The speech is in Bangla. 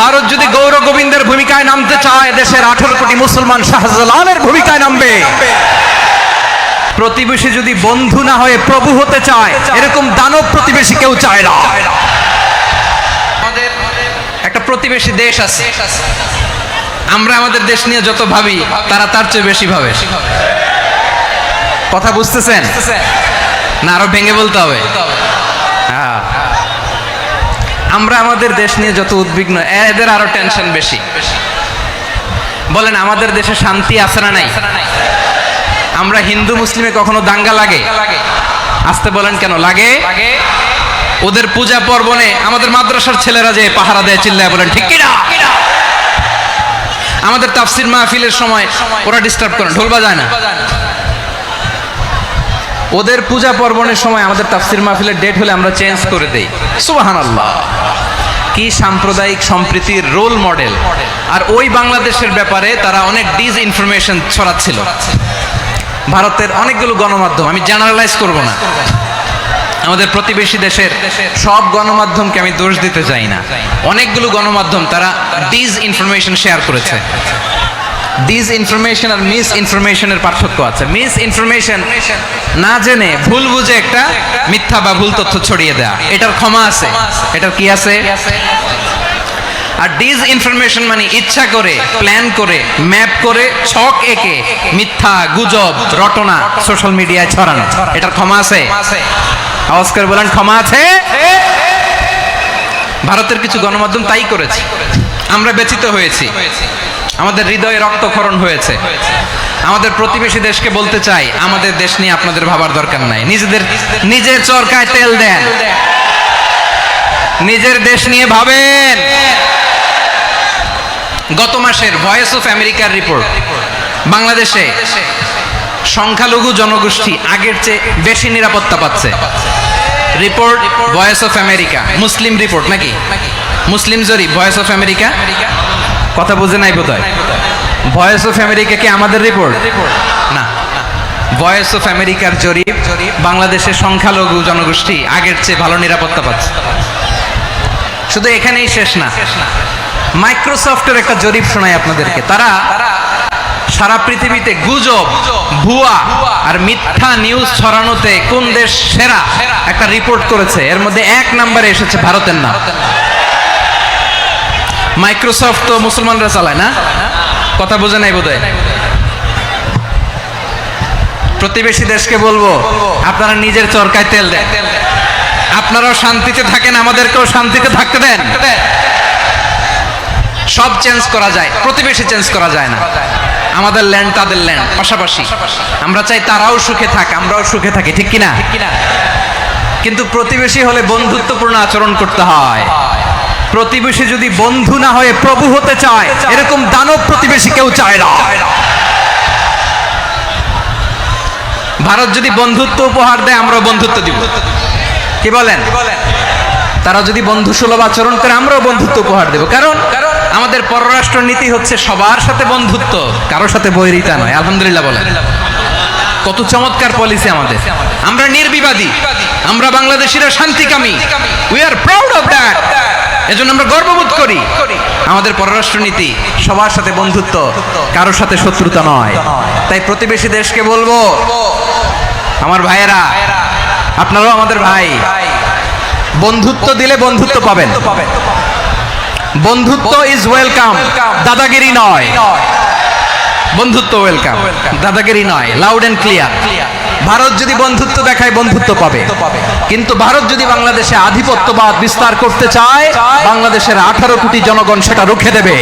ভারত যদি গৌর গোবিন্দের ভূমিকায় নামতে চায়, দেশের 18 কোটি মুসলমান শাহজালালের ভূমিকায় নামবে। প্রতিবেশী যদি বন্ধু না হয়ে প্রভু হতে চায়, এরকম দানব প্রতিবেশী কেউ চায় না। আমাদের একটা প্রতিবেশী দেশ আছে, আমরা আমাদের দেশ নিয়ে যত ভাবি তারা তার চেয়ে বেশি ভাবে। কথা বুঝতেছেন না? আরো ভেঙে বলতে হবে। হ্যাঁ, আমরা আমাদের দেশ নিয়ে যত উদ্বিগ্ন, এদের আরো টেনশন বেশি। বলেন, আমাদের দেশে শান্তি আছে না নাই? আমরা হিন্দু মুসলিমে কখনো দাঙ্গা লাগে? আসতে বলেন, কেন লাগে? ওদের পূজা পার্বণে আমাদের মাদ্রাসার ছেলেরা যে পাহারা দেয়, চিল্লায় বলেন ঠিক কিনা? আমাদের তাফসির মাহফিলের সময় ওরা ডিস্টার্ব করে, ঢোল বাজায় না। ওদের পূজা পার্বণের সময় আমাদের তাফসির মাহফিলের ডেট হলে আমরা চেঞ্জ করে দেই। সুবহানাল্লাহ, কি সাম্প্রদায়িক সম্প্রীতির রোল মডেল। আর ওই বাংলাদেশের ব্যাপারে তারা অনেক ডিসইনফরমেশন ছড়াচ্ছিল। ভারতের অনেকগুলো গণমাধ্যম, আমি জেনারেলাইজ করব না, আমাদের প্রতিবেশী দেশের সব গণমাধ্যমকে আমি দোষ দিতে চাই না, অনেকগুলো গণমাধ্যম তারা ডিসইনফরমেশন শেয়ার করেছে। ডিসইনফরমেশন আর মিস ইনফরমেশনের পার্থক্য আছে। মিস ইনফরমেশন না জেনে ভুল বুঝে একটা মিথ্যা বা ভুল তথ্য ছড়িয়ে দেয়া, এটার ক্ষমা আছে, এটার কি আছে? আর ডিসইনফরমেশন মানে ইচ্ছা করে, প্ল্যান করে, ম্যাপ করে, ছক এঁকে মিথ্যা, গুজব, রটনা সোশ্যাল মিডিয়ায় ছড়ানো, এটার ক্ষমা আছে? আওয়াজ করে বলেন, ক্ষমা আছে? ভারতের কিছু গণমাধ্যম তাই করেছে, আমরা ব্যথিত হয়েছি, আমাদের হৃদয়ে রক্তক্ষরণ হয়েছে। আমাদের প্রতিবেশী দেশকে বলতে চাই, আমাদের দেশ নিয়ে আপনাদের ভাবার দরকার নাই, নিজের চরকায় তেল দেন, নিজের দেশ নিয়ে ভাবেন। গত মাসের ভয়েস অফ আমেরিকার রিপোর্ট, বাংলাদেশে সংখ্যালঘু জনগোষ্ঠী আগের চেয়ে বেশি নিরাপত্তা পাচ্ছে। Report voice of America, Muslim report নাকি? মুসলিম জরিপ, ভয়েস অফ আমেরিকা। কথা বুঝে নাই বোধহয়। ভয়েস অফ আমেরিকা কি আমাদের রিপোর্ট? না, ভয়েস অফ আমেরিকার জরিপ, বাংলাদেশের সংখ্যালঘু জনগোষ্ঠী আগের চেয়ে ভালো নিরাপত্তা পাচ্ছে। শুধু এখানেই শেষ না, মাইক্রোসফটের একটা জরিপ শোনাই আপনাদেরকে। তারা সারা পৃথিবীতে গুজব, ভুয়া আর মিথ্যা নিউজ ছড়ানোতে কোন দেশ সেরা একটা রিপোর্ট করেছে। এর মধ্যে 1 নম্বরে এসেছে ভারতের নাম। মাইক্রোসফট তো মুসলমানরা চালায় না? কথা বোঝে নাই বোধহয়। প্রতিবেশী দেশকে বলবো, আপনারা নিজের চরকায় তেল দেন, আপনারাও শান্তিতে থাকেন, আমাদেরকেও শান্তিতে থাকতে দেন। সব চেঞ্জ করা যায়, প্রতিবেশী চেঞ্জ করা যায় না। আমাদের ল্যান্ড তাদের ল্যান্ড, পাশাপাশি। আমরা চাই তারাও সুখে থাক, আমরাও সুখে থাকি, ঠিক কিনা? কিন্তু প্রতিবেশী হলে বন্ধুত্বপূর্ণ আচরণ করতে হয়। প্রতিবেশী যদি বন্ধু না হয়ে প্রভু হতে চায়, এরকম দানব প্রতিবেশী কেউ চায় না। ভারত যদি বন্ধুত্ব উপহার দেয়, আমরাও বন্ধুত্ব দিব। কি বলেন? তারা যদি বন্ধু সুলভ আচরণ করে, আমরাও বন্ধুত্ব উপহার দেব। কারণ আমাদের পররাষ্ট্র নীতি হচ্ছে সবার সাথে বন্ধুত্ব, কারোর সাথে বৈরিতা নয়। আলহামদুলিল্লাহ বলেন, কত চমৎকার পলিসি আমাদের। আমরা নির্বিবাদী, আমরা বাংলাদেশিরা শান্তিকামী। We are proud of that. এজন্য আমরা গর্ববোধ করি। আমাদের পররাষ্ট্র নীতি সবার সাথে বন্ধুত্ব, কারোর সাথে শত্রুতা নয়। তাই প্রতিবেশী দেশকে বলবো, আমার ভাইয়েরা, আপনারাও আমাদের ভাই, বন্ধুত্ব দিলে বন্ধুত্ব পাবেন। বন্ধুত্ব ইজ ওয়েলকাম, দাদাগিরি নয়। বন্ধুত্ব ওয়েলকাম, দাদাগিরি নয়। Loud and clear. ভারত যদি বন্ধুত্ব দেখায়, বন্ধুত্ব পাবে। কিন্তু ভারত যদি বাংলাদেশে আধিপত্যবাদ বিস্তার করতে চায়, বাংলাদেশের 18 কোটি জনগণ সেটা রুখে দেবে।